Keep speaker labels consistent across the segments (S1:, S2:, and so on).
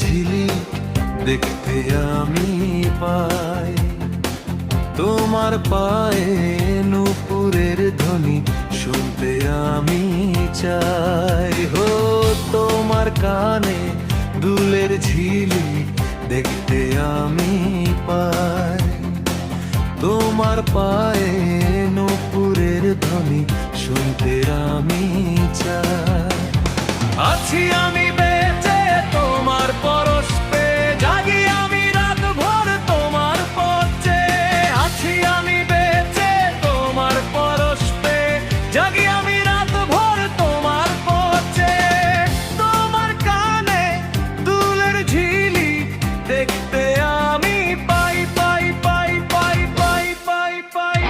S1: ঝিলিক দেখতে আমি পাই, তোমার পায়ে নূপুরের ধ্বনি শুনতে আমি চাই। হো তোমার কানে দুলের ঝিলিক দেখতে আমি পাই, তোমার পায়ে নূপুরের ধ্বনি শুনতে আমি চাই। আছি আমি বেঁচে তোমার পরশ পেয়ে, জাগি আমি রাত ভর তোমার পথে। আছি আমি বেঁচে তোমার পরশ পেয়ে, জাগি আমি রাত ভর তোমার পথে। তোমার কানে দুলের ঝিলিক দেখতে আমি পাই পাই পাই পাই পাই পাই পাই।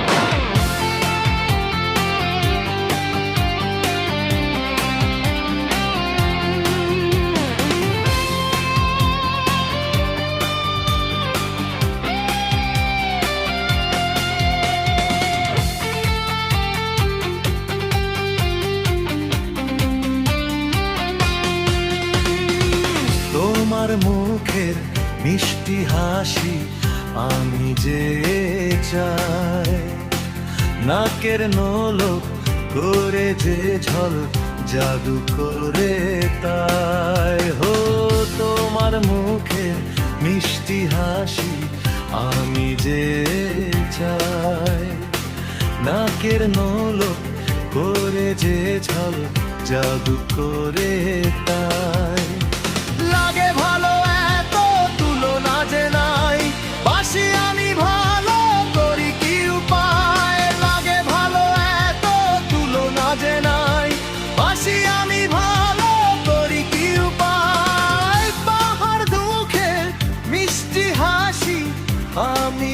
S1: তোমার মুখের মিষ্টি হাসি আমি যে চাই, নাকের নোলক করে যে ঝল জাদু করে তাই। হো তোমার মুখের মিষ্টি হাসি আমি যে চাই, নাকের নোলক করে যে ঝল জাদু করে তাই। লাগে ভালো এত তুলনা যে নাই, বাসি আমি ভালো করি কি উপায়। লাগে ভালো এত তুলনা যে নাই, বাসি আমি ভালো করি কি উপায়। পাহাড় দুঃখের মিষ্টি হাসি আমি